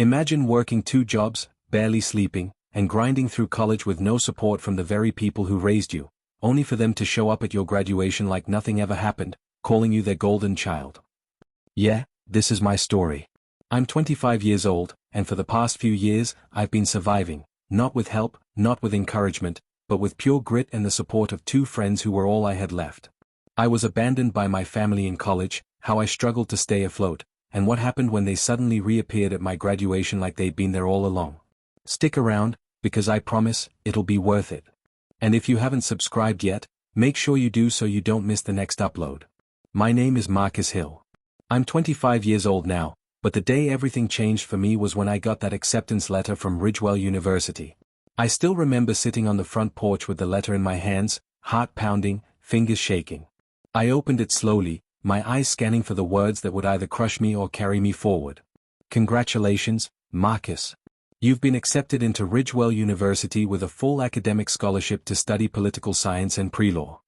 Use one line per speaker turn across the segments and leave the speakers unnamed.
Imagine working 2 jobs, barely sleeping, and grinding through college with no support from the very people who raised you, only for them to show up at your graduation like nothing ever happened, calling you their golden child. Yeah, this is my story. I'm 25 years old, and for the past few years, I've been surviving, not with help, not with encouragement, but with pure grit and the support of 2 friends who were all I had left. I was abandoned by my family in college, how I struggled to stay afloat, and what happened when they suddenly reappeared at my graduation like they'd been there all along. Stick around, because I promise, it'll be worth it. And if you haven't subscribed yet, make sure you do so you don't miss the next upload. My name is Marcus Hill. I'm 25 years old now, but the day everything changed for me was when I got that acceptance letter from Ridgewell University. I still remember sitting on the front porch with the letter in my hands, heart pounding, fingers shaking. I opened it slowly, my eyes scanning for the words that would either crush me or carry me forward. Congratulations, Marcus. You've been accepted into Ridgewell University with a full academic scholarship to study political science and pre-law.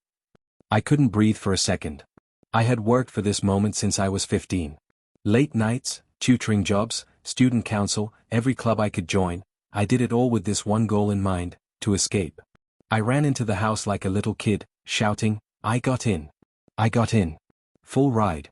I couldn't breathe for a second. I had worked for this moment since I was 15. Late nights, tutoring jobs, student council, every club I could join, I did it all with this one goal in mind, to escape. I ran into the house like a little kid, shouting, I got in. I got in. Full ride.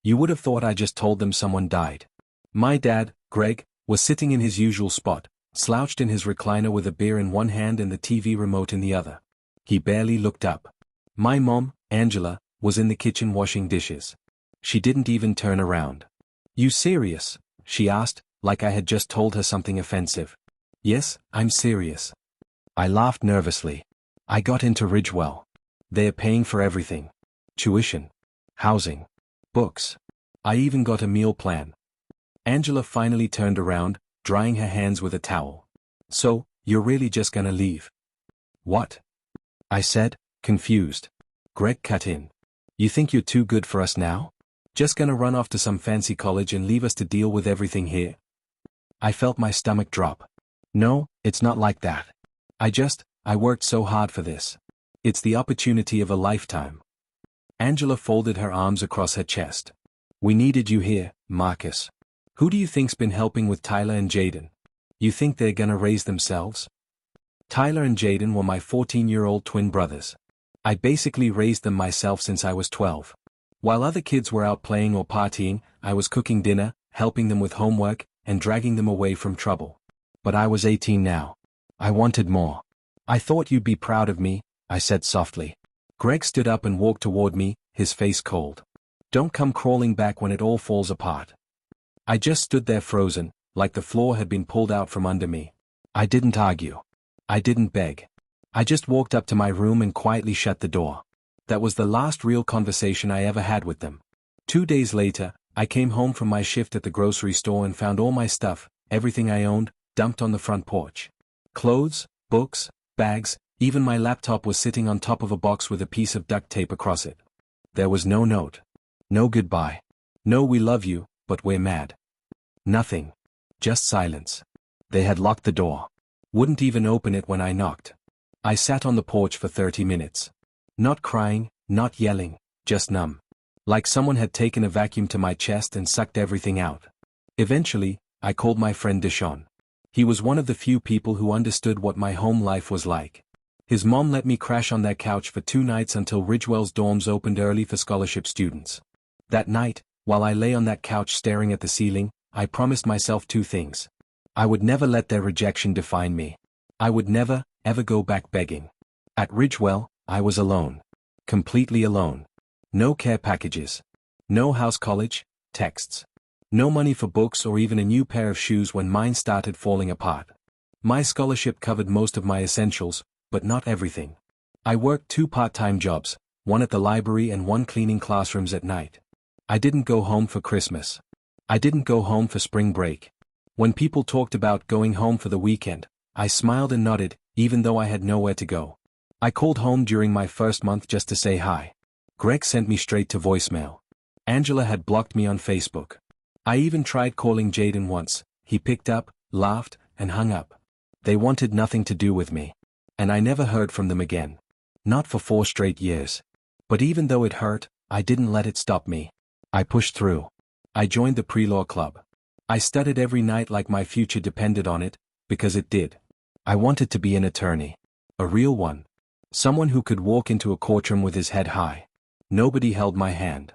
You would have thought I just told them someone died. My dad, Greg, was sitting in his usual spot, slouched in his recliner with a beer in one hand and the TV remote in the other. He barely looked up. My mom, Angela, was in the kitchen washing dishes. She didn't even turn around. You serious? She asked, like I had just told her something offensive. Yes, I'm serious. I laughed nervously. I got into Ridgewell. They're paying for everything. Tuition. Housing. Books. I even got a meal plan. Angela finally turned around, drying her hands with a towel. So, you're really just gonna leave? What? I said, confused. Greg cut in. You think you're too good for us now? Just gonna run off to some fancy college and leave us to deal with everything here? I felt my stomach drop. No, it's not like that. I worked so hard for this. It's the opportunity of a lifetime. Angela folded her arms across her chest. We needed you here, Marcus. Who do you think's been helping with Tyler and Jaden? You think they're gonna raise themselves? Tyler and Jaden were my 14-year-old twin brothers. I basically raised them myself since I was 12. While other kids were out playing or partying, I was cooking dinner, helping them with homework, and dragging them away from trouble. But I was 18 now. I wanted more. I thought you'd be proud of me, I said softly. Greg stood up and walked toward me, his face cold. Don't come crawling back when it all falls apart. I just stood there frozen, like the floor had been pulled out from under me. I didn't argue. I didn't beg. I just walked up to my room and quietly shut the door. That was the last real conversation I ever had with them. 2 days later, I came home from my shift at the grocery store and found all my stuff, everything I owned, dumped on the front porch. Clothes, books, bags, even my laptop was sitting on top of a box with a piece of duct tape across it. There was no note. No goodbye. No we love you, but we're mad. Nothing. Just silence. They had locked the door. Wouldn't even open it when I knocked. I sat on the porch for 30 minutes. Not crying, not yelling, just numb. Like someone had taken a vacuum to my chest and sucked everything out. Eventually, I called my friend Deshaun. He was one of the few people who understood what my home life was like. His mom let me crash on their couch for 2 nights until Ridgewell's dorms opened early for scholarship students. That night, while I lay on that couch staring at the ceiling, I promised myself 2 things. I would never let their rejection define me. I would never, ever go back begging. At Ridgewell, I was alone. Completely alone. No care packages. No house college, texts. No money for books or even a new pair of shoes when mine started falling apart. My scholarship covered most of my essentials, but not everything. I worked 2 part-time jobs, one at the library and one cleaning classrooms at night. I didn't go home for Christmas. I didn't go home for spring break. When people talked about going home for the weekend, I smiled and nodded, even though I had nowhere to go. I called home during my first month just to say hi. Greg sent me straight to voicemail. Angela had blocked me on Facebook. I even tried calling Jaden once. He picked up, laughed, and hung up. They wanted nothing to do with me. And I never heard from them again. Not for 4 straight years. But even though it hurt, I didn't let it stop me. I pushed through. I joined the pre-law club. I studied every night like my future depended on it, because it did. I wanted to be an attorney. A real one. Someone who could walk into a courtroom with his head high. Nobody held my hand.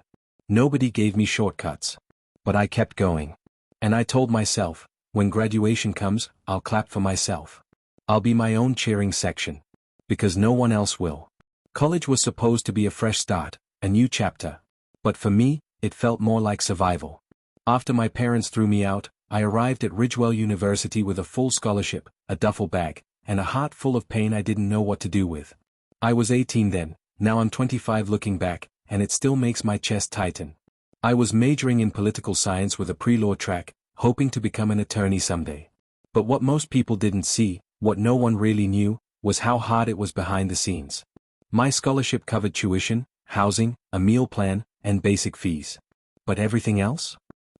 Nobody gave me shortcuts. But I kept going. And I told myself, when graduation comes, I'll clap for myself. I'll be my own cheering section. Because no one else will. College was supposed to be a fresh start, a new chapter. But for me, it felt more like survival. After my parents threw me out, I arrived at Ridgewell University with a full scholarship, a duffel bag, and a heart full of pain I didn't know what to do with. I was 18 then, now I'm 25 looking back, and it still makes my chest tighten. I was majoring in political science with a pre-law track, hoping to become an attorney someday. But what most people didn't see, what no one really knew, was how hard it was behind the scenes. My scholarship covered tuition, housing, a meal plan, and basic fees. But everything else?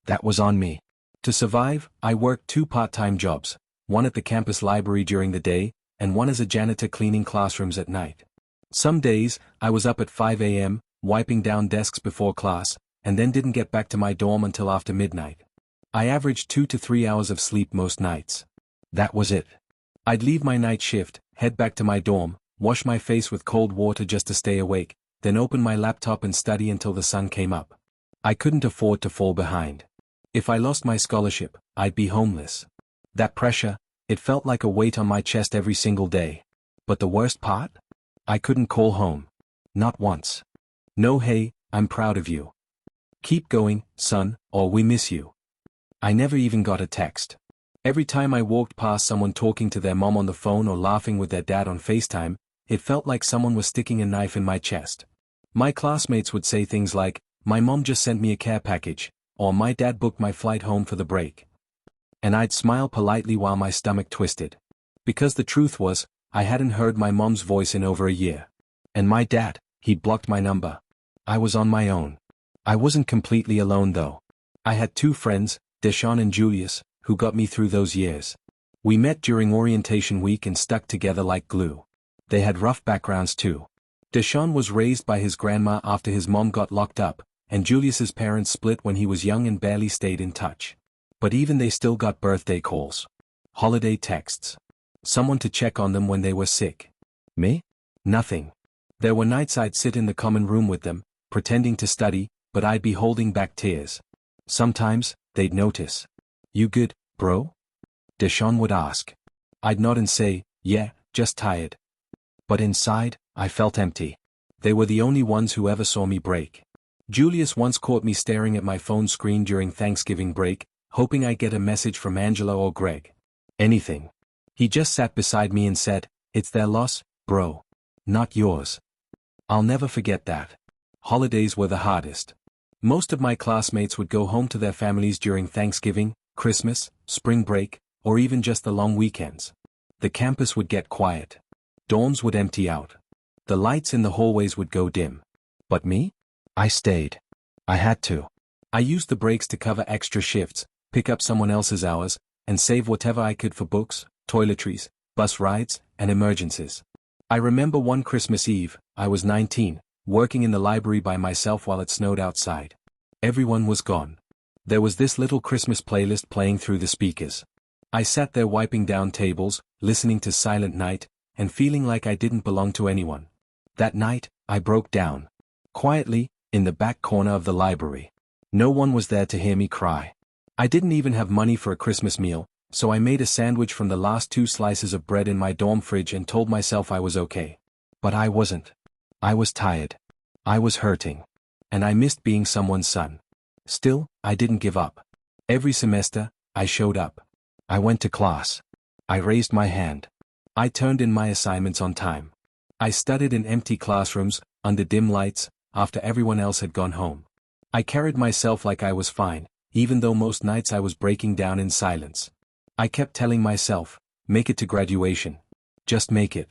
That was on me. To survive, I worked 2 part-time jobs, one at the campus library during the day, and one as a janitor cleaning classrooms at night. Some days, I was up at 5 a.m., wiping down desks before class, and then didn't get back to my dorm until after midnight. I averaged 2 to 3 hours of sleep most nights. That was it. I'd leave my night shift, head back to my dorm, wash my face with cold water just to stay awake, then open my laptop and study until the sun came up. I couldn't afford to fall behind. If I lost my scholarship, I'd be homeless. That pressure, it felt like a weight on my chest every single day. But the worst part? I couldn't call home. Not once. No hey, I'm proud of you. Keep going, son, or we miss you. I never even got a text. Every time I walked past someone talking to their mom on the phone or laughing with their dad on FaceTime, it felt like someone was sticking a knife in my chest. My classmates would say things like, my mom just sent me a care package, or my dad booked my flight home for the break. And I'd smile politely while my stomach twisted. Because the truth was, I hadn't heard my mom's voice in over a year. And my dad, he'd blocked my number. I was on my own. I wasn't completely alone though. I had 2 friends, Deshaun and Julius, who got me through those years. We met during orientation week and stuck together like glue. They had rough backgrounds too. Deshaun was raised by his grandma after his mom got locked up, and Julius's parents split when he was young and barely stayed in touch. But even they still got birthday calls. Holiday texts. Someone to check on them when they were sick. Me? Nothing. There were nights I'd sit in the common room with them, pretending to study, but I'd be holding back tears. Sometimes, they'd notice. You good, bro? Deshaun would ask. I'd nod and say, yeah, just tired. But inside, I felt empty. They were the only ones who ever saw me break. Julius once caught me staring at my phone screen during Thanksgiving break, hoping I'd get a message from Angela or Greg. Anything. He just sat beside me and said, it's their loss, bro. Not yours. I'll never forget that. Holidays were the hardest. Most of my classmates would go home to their families during Thanksgiving, Christmas, spring break, or even just the long weekends. The campus would get quiet. Dorms would empty out. The lights in the hallways would go dim. But me? I stayed. I had to. I used the breaks to cover extra shifts, pick up someone else's hours, and save whatever I could for books, toiletries, bus rides, and emergencies. I remember one Christmas Eve, I was 19, working in the library by myself while it snowed outside. Everyone was gone. There was this little Christmas playlist playing through the speakers. I sat there wiping down tables, listening to Silent Night, and feeling like I didn't belong to anyone. That night, I broke down. Quietly, in the back corner of the library. No one was there to hear me cry. I didn't even have money for a Christmas meal, so I made a sandwich from the last 2 slices of bread in my dorm fridge and told myself I was okay. But I wasn't. I was tired. I was hurting. And I missed being someone's son. Still, I didn't give up. Every semester, I showed up. I went to class. I raised my hand. I turned in my assignments on time. I studied in empty classrooms, under dim lights, after everyone else had gone home. I carried myself like I was fine, even though most nights I was breaking down in silence. I kept telling myself, make it to graduation. Just make it.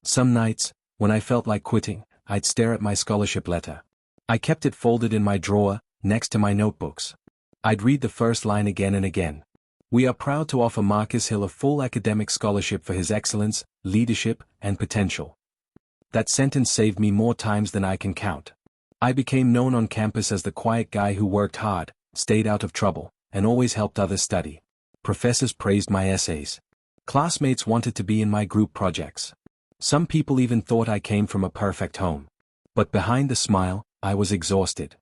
Some nights, when I felt like quitting, I'd stare at my scholarship letter. I kept it folded in my drawer, next to my notebooks. I'd read the first line again and again. We are proud to offer Marcus Hill a full academic scholarship for his excellence, leadership, and potential. That sentence saved me more times than I can count. I became known on campus as the quiet guy who worked hard, stayed out of trouble, and always helped others study. Professors praised my essays. Classmates wanted to be in my group projects. Some people even thought I came from a perfect home. But behind the smile, I was exhausted.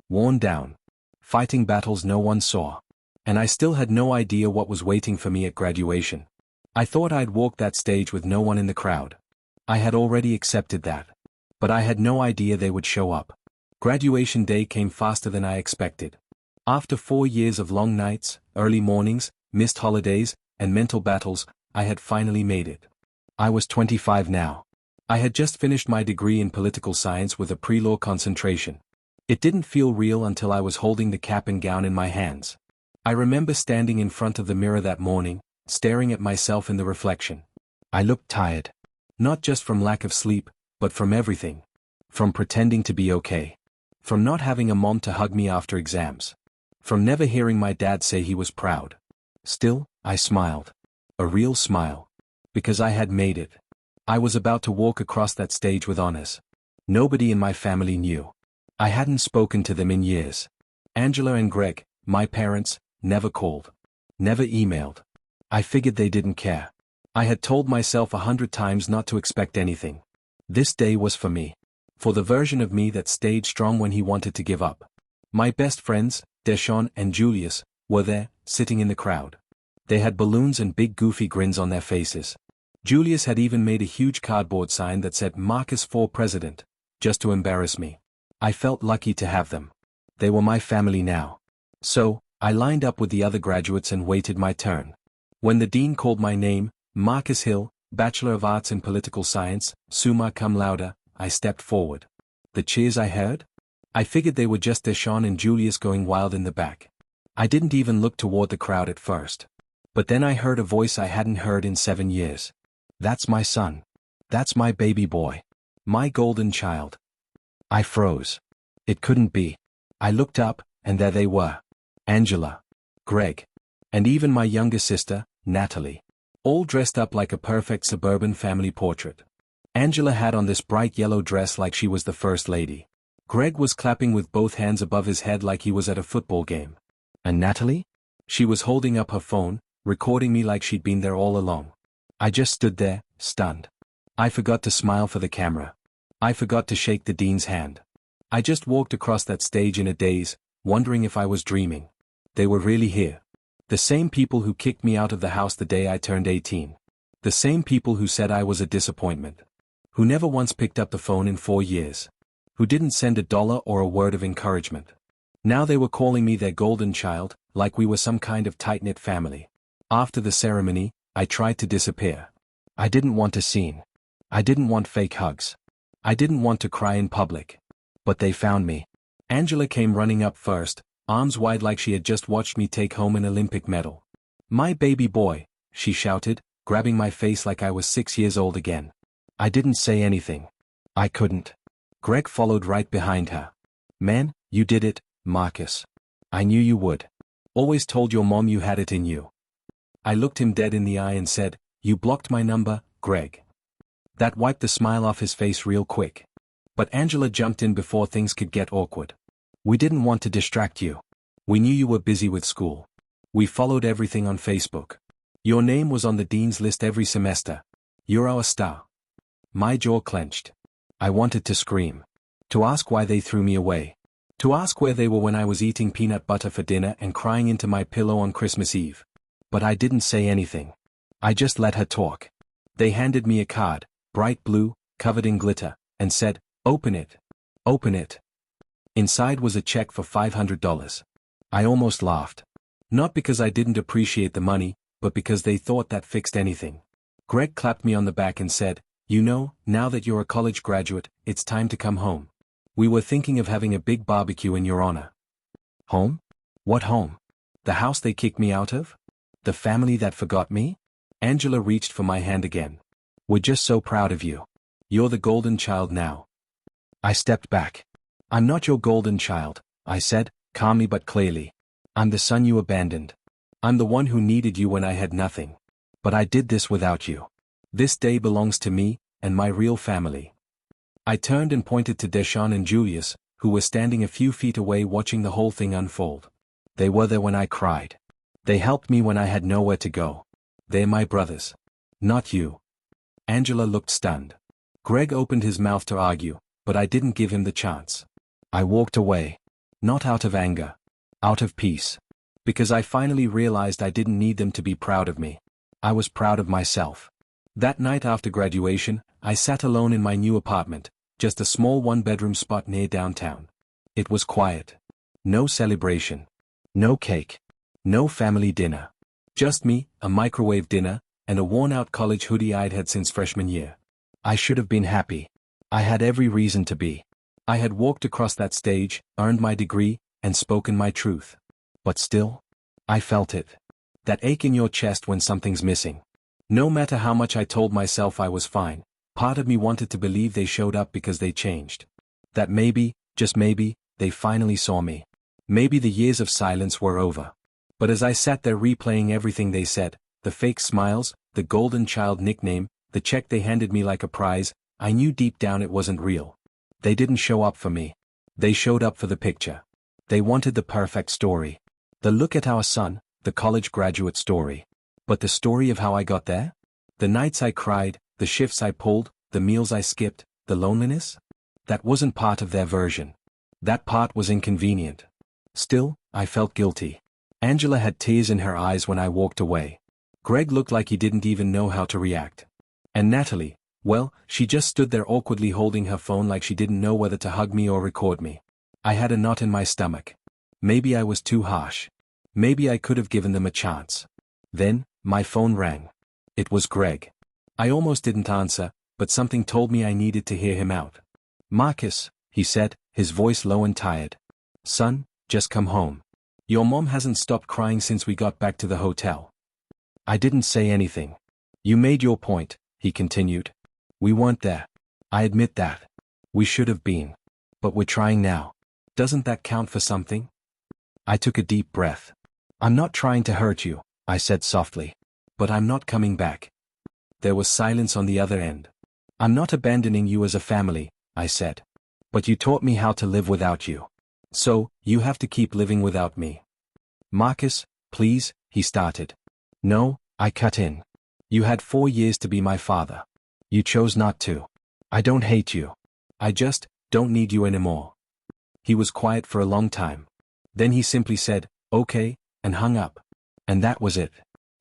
Worn down. Fighting battles no one saw. And I still had no idea what was waiting for me at graduation. I thought I'd walk that stage with no one in the crowd. I had already accepted that. But I had no idea they would show up. Graduation day came faster than I expected. After 4 years of long nights, early mornings, missed holidays, and mental battles, I had finally made it. I was 25 now. I had just finished my degree in political science with a pre-law concentration. It didn't feel real until I was holding the cap and gown in my hands. I remember standing in front of the mirror that morning, staring at myself in the reflection. I looked tired. Not just from lack of sleep, but from everything. From pretending to be okay. From not having a mom to hug me after exams. From never hearing my dad say he was proud. Still, I smiled. A real smile. Because I had made it. I was about to walk across that stage with honors. Nobody in my family knew. I hadn't spoken to them in years. Angela and Greg, my parents, never called. Never emailed. I figured they didn't care. I had told myself 100 times not to expect anything. This day was for me. For the version of me that stayed strong when he wanted to give up. My best friends, Deshaun and Julius, were there, sitting in the crowd. They had balloons and big goofy grins on their faces. Julius had even made a huge cardboard sign that said Marcus for President, just to embarrass me. I felt lucky to have them. They were my family now. So, I lined up with the other graduates and waited my turn. When the dean called my name, Marcus Hill, Bachelor of Arts in Political Science, summa cum laude, I stepped forward. The cheers I heard? I figured they were just Deshaun and Julius going wild in the back. I didn't even look toward the crowd at first. But then I heard a voice I hadn't heard in 7 years. That's my son. That's my baby boy. My golden child. I froze. It couldn't be. I looked up, and there they were. Angela. Greg. And even my younger sister, Natalie. All dressed up like a perfect suburban family portrait. Angela had on this bright yellow dress like she was the first lady. Greg was clapping with both hands above his head like he was at a football game. And Natalie? She was holding up her phone, recording me like she'd been there all along. I just stood there, stunned. I forgot to smile for the camera. I forgot to shake the dean's hand. I just walked across that stage in a daze, wondering if I was dreaming. They were really here. The same people who kicked me out of the house the day I turned 18. The same people who said I was a disappointment. Who never once picked up the phone in 4 years. Who didn't send $1 or a word of encouragement. Now they were calling me their golden child, like we were some kind of tight-knit family. After the ceremony, I tried to disappear. I didn't want a scene. I didn't want fake hugs. I didn't want to cry in public. But they found me. Angela came running up first, arms wide like she had just watched me take home an Olympic medal. My baby boy, she shouted, grabbing my face like I was 6 years old again. I didn't say anything. I couldn't. Greg followed right behind her. Man, you did it, Marcus. I knew you would. Always told your mom you had it in you. I looked him dead in the eye and said, "You blocked my number, Greg." That wiped the smile off his face real quick. But Angela jumped in before things could get awkward. "We didn't want to distract you. We knew you were busy with school. We followed everything on Facebook. Your name was on the dean's list every semester. You're our star." My jaw clenched. I wanted to scream. To ask why they threw me away. To ask where they were when I was eating peanut butter for dinner and crying into my pillow on Christmas Eve. But I didn't say anything. I just let her talk. They handed me a card, bright blue, covered in glitter, and said, "Open it. Open it." Inside was a check for $500. I almost laughed. Not because I didn't appreciate the money, but because they thought that fixed anything. Greg clapped me on the back and said, "You know, now that you're a college graduate, it's time to come home. We were thinking of having a big barbecue in your honor." Home? What home? The house they kicked me out of? The family that forgot me? Angela reached for my hand again. "We're just so proud of you. You're the golden child now." I stepped back. "I'm not your golden child," I said, calmly but clearly. "I'm the son you abandoned. I'm the one who needed you when I had nothing. But I did this without you. This day belongs to me, and my real family." I turned and pointed to Deshaun and Julius, who were standing a few feet away watching the whole thing unfold. They were there when I cried. They helped me when I had nowhere to go. They're my brothers. Not you. Angela looked stunned. Greg opened his mouth to argue, but I didn't give him the chance. I walked away. Not out of anger. Out of peace. Because I finally realized I didn't need them to be proud of me. I was proud of myself. That night after graduation, I sat alone in my new apartment, just a small one-bedroom spot near downtown. It was quiet. No celebration. No cake. No family dinner. Just me, a microwave dinner, and a worn-out college hoodie I'd had since freshman year. I should have been happy. I had every reason to be. I had walked across that stage, earned my degree, and spoken my truth. But still, I felt it. That ache in your chest when something's missing. No matter how much I told myself I was fine, part of me wanted to believe they showed up because they changed. That maybe, just maybe, they finally saw me. Maybe the years of silence were over. But as I sat there replaying everything they said, the fake smiles, the golden child nickname, the check they handed me like a prize, I knew deep down it wasn't real. They didn't show up for me. They showed up for the picture. They wanted the perfect story. The look at our son, the college graduate story. But the story of how I got there? The nights I cried, the shifts I pulled, the meals I skipped, the loneliness? That wasn't part of their version. That part was inconvenient. Still, I felt guilty. Angela had tears in her eyes when I walked away. Greg looked like he didn't even know how to react. And Natalie, well, she just stood there awkwardly holding her phone like she didn't know whether to hug me or record me. I had a knot in my stomach. Maybe I was too harsh. Maybe I could have given them a chance. Then, my phone rang. It was Greg. I almost didn't answer, but something told me I needed to hear him out. "Marcus," he said, his voice low and tired. "Son, just come home. Your mom hasn't stopped crying since we got back to the hotel." I didn't say anything. "You made your point," he continued. "We weren't there. I admit that. We should have been. But we're trying now. Doesn't that count for something?" I took a deep breath. "I'm not trying to hurt you," I said softly. "But I'm not coming back." There was silence on the other end. "I'm not abandoning you as a family," I said. "But you taught me how to live without you. So, you have to keep living without me." "Marcus, please," he started. "No," I cut in. "You had 4 years to be my father. You chose not to. I don't hate you. I just don't need you anymore." He was quiet for a long time. Then he simply said, "Okay," and hung up. And that was it.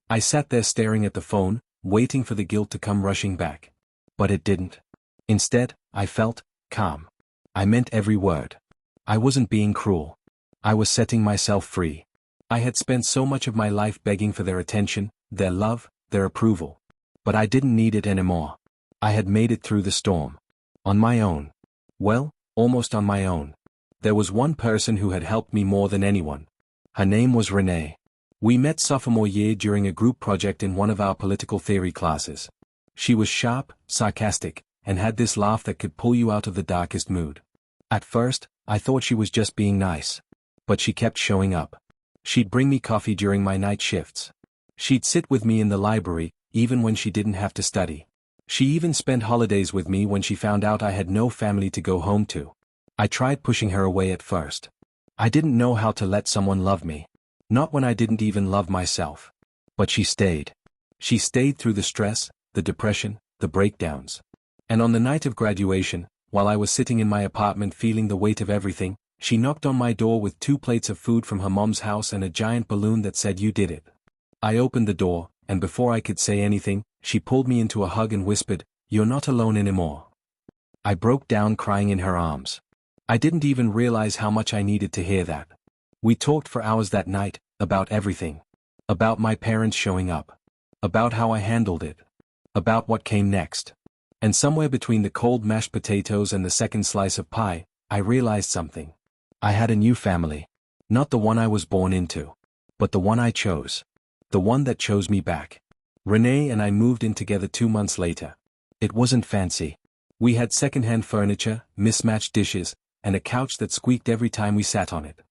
I sat there staring at the phone, waiting for the guilt to come rushing back. But it didn't. Instead, I felt calm. I meant every word. I wasn't being cruel. I was setting myself free. I had spent so much of my life begging for their attention, their love, their approval. But I didn't need it anymore. I had made it through the storm. On my own. Well, almost on my own. There was one person who had helped me more than anyone. Her name was Renee. We met sophomore year during a group project in one of our political theory classes. She was sharp, sarcastic, and had this laugh that could pull you out of the darkest mood. At first, I thought she was just being nice. But she kept showing up. She'd bring me coffee during my night shifts. She'd sit with me in the library, even when she didn't have to study. She even spent holidays with me when she found out I had no family to go home to. I tried pushing her away at first. I didn't know how to let someone love me. Not when I didn't even love myself. But she stayed. She stayed through the stress, the depression, the breakdowns. And on the night of graduation, while I was sitting in my apartment feeling the weight of everything, she knocked on my door with 2 plates of food from her mom's house and a giant balloon that said, "You did it." I opened the door, and before I could say anything, she pulled me into a hug and whispered, "You're not alone anymore." I broke down crying in her arms. I didn't even realize how much I needed to hear that. We talked for hours that night, about everything. About my parents showing up. About how I handled it. About what came next. And somewhere between the cold mashed potatoes and the second slice of pie, I realized something. I had a new family. Not the one I was born into. But the one I chose. The one that chose me back. Renee and I moved in together 2 months later. It wasn't fancy. We had secondhand furniture, mismatched dishes, and a couch that squeaked every time we sat on it.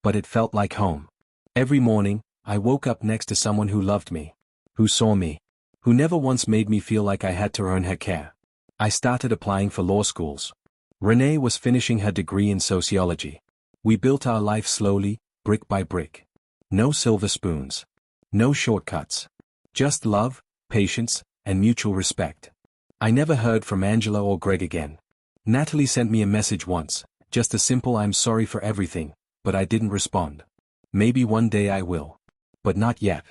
But it felt like home. Every morning, I woke up next to someone who loved me. Who saw me. Who never once made me feel like I had to earn her care. I started applying for law schools. Renee was finishing her degree in sociology. We built our life slowly, brick by brick. No silver spoons. No shortcuts. Just love, patience, and mutual respect. I never heard from Angela or Greg again. Natalie sent me a message once, just a simple "I'm sorry for everything," but I didn't respond. Maybe one day I will. But not yet.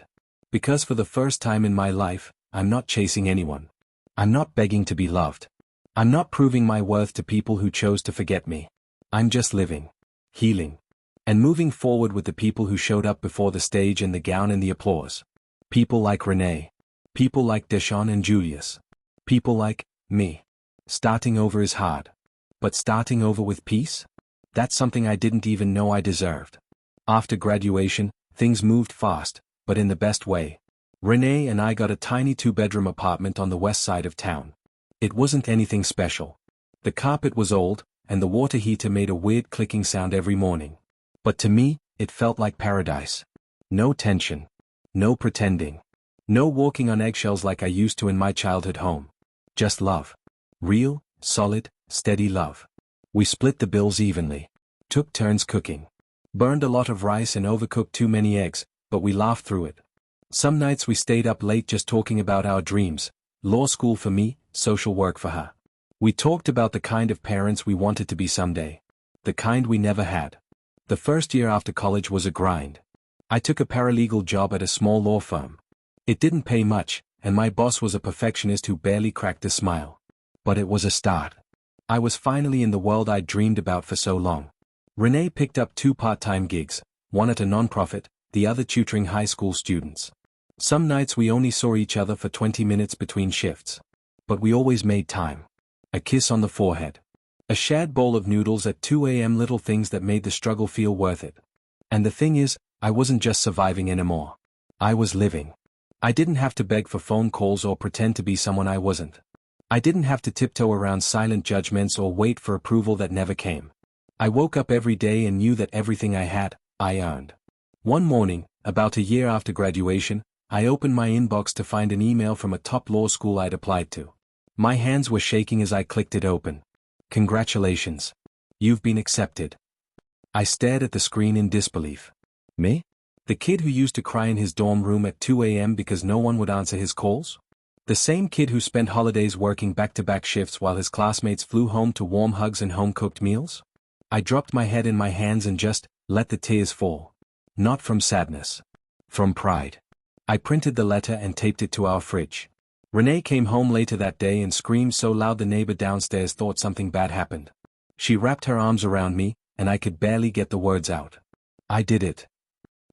Because for the first time in my life, I'm not chasing anyone. I'm not begging to be loved. I'm not proving my worth to people who chose to forget me. I'm just living, healing, and moving forward with the people who showed up before the stage and the gown and the applause. People like Renee. People like Deshawn and Julius. People like me. Starting over is hard. But starting over with peace? That's something I didn't even know I deserved. After graduation, things moved fast, but in the best way. Renee and I got a tiny 2-bedroom apartment on the west side of town. It wasn't anything special. The carpet was old, and the water heater made a weird clicking sound every morning. But to me, it felt like paradise. No tension. No pretending. No walking on eggshells like I used to in my childhood home. Just love. Real, solid, steady love. We split the bills evenly. Took turns cooking. Burned a lot of rice and overcooked too many eggs, but we laughed through it. Some nights we stayed up late just talking about our dreams. Law school for me, social work for her. We talked about the kind of parents we wanted to be someday. The kind we never had. The first year after college was a grind. I took a paralegal job at a small law firm. It didn't pay much, and my boss was a perfectionist who barely cracked a smile. But it was a start. I was finally in the world I'd dreamed about for so long. Renee picked up 2 part-time gigs, one at a nonprofit, the other tutoring high school students. Some nights we only saw each other for 20 minutes between shifts. But we always made time. A kiss on the forehead. A shared bowl of noodles at 2 a.m. Little things that made the struggle feel worth it. And the thing is, I wasn't just surviving anymore. I was living. I didn't have to beg for phone calls or pretend to be someone I wasn't. I didn't have to tiptoe around silent judgments or wait for approval that never came. I woke up every day and knew that everything I had, I earned. One morning, about a year after graduation, I opened my inbox to find an email from a top law school I'd applied to. My hands were shaking as I clicked it open. Congratulations. You've been accepted. I stared at the screen in disbelief. Me? The kid who used to cry in his dorm room at 2 a.m. because no one would answer his calls? The same kid who spent holidays working back-to-back shifts while his classmates flew home to warm hugs and home-cooked meals? I dropped my head in my hands and just let the tears fall. Not from sadness. From pride. I printed the letter and taped it to our fridge. Renee came home later that day and screamed so loud the neighbor downstairs thought something bad happened. She wrapped her arms around me, and I could barely get the words out. I did it.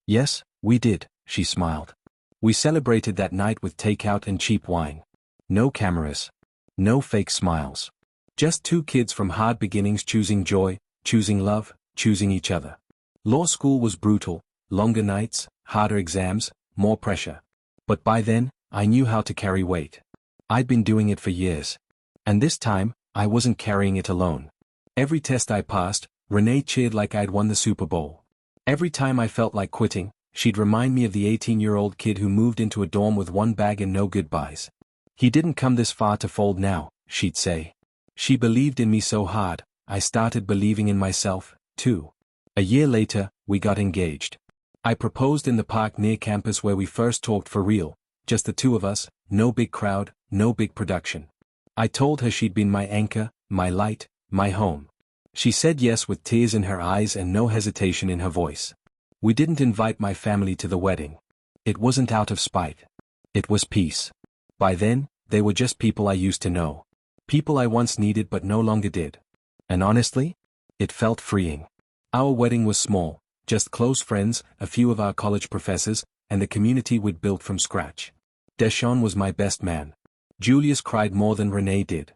Yes, we did, she smiled. We celebrated that night with takeout and cheap wine. No cameras. No fake smiles. Just 2 kids from hard beginnings choosing joy, choosing love, choosing each other. Law school was brutal, longer nights, harder exams, more pressure. But by then, I knew how to carry weight. I'd been doing it for years. And this time, I wasn't carrying it alone. Every test I passed, Renee cheered like I'd won the Super Bowl. Every time I felt like quitting, she'd remind me of the 18-year-old kid who moved into a dorm with 1 bag and no goodbyes. He didn't come this far to fold now, she'd say. She believed in me so hard, I started believing in myself, too. A year later, we got engaged. I proposed in the park near campus where we first talked for real, just the 2 of us, no big crowd, no big production. I told her she'd been my anchor, my light, my home. She said yes with tears in her eyes and no hesitation in her voice. We didn't invite my family to the wedding. It wasn't out of spite. It was peace. By then, they were just people I used to know. People I once needed but no longer did. And honestly, it felt freeing. Our wedding was small, just close friends, a few of our college professors, and the community we'd built from scratch. Deshawn was my best man. Julius cried more than Renee did.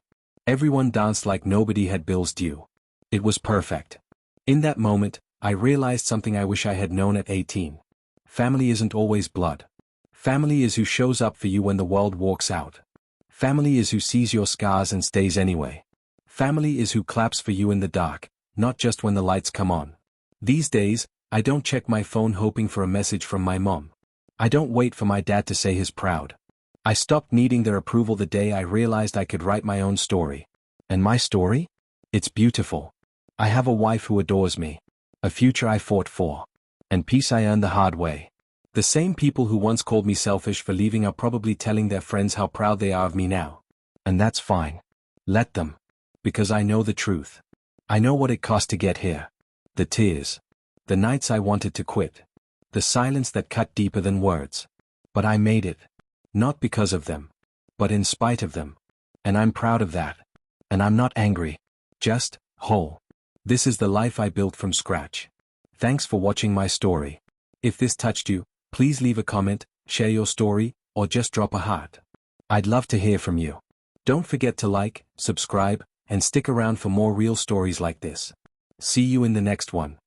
Everyone danced like nobody had bills due. It was perfect. In that moment, I realized something I wish I had known at 18. Family isn't always blood. Family is who shows up for you when the world walks out. Family is who sees your scars and stays anyway. Family is who claps for you in the dark, not just when the lights come on. These days, I don't check my phone hoping for a message from my mom. I don't wait for my dad to say he's proud. I stopped needing their approval the day I realized I could write my own story. And my story? It's beautiful. I have a wife who adores me. A future I fought for. And peace I earned the hard way. The same people who once called me selfish for leaving are probably telling their friends how proud they are of me now. And that's fine. Let them. Because I know the truth. I know what it cost to get here. The tears. The nights I wanted to quit. The silence that cut deeper than words. But I made it. Not because of them. But in spite of them. And I'm proud of that. And I'm not angry. Just whole. This is the life I built from scratch. Thanks for watching my story. If this touched you, please leave a comment, share your story, or just drop a heart. I'd love to hear from you. Don't forget to like, subscribe, and stick around for more real stories like this. See you in the next one.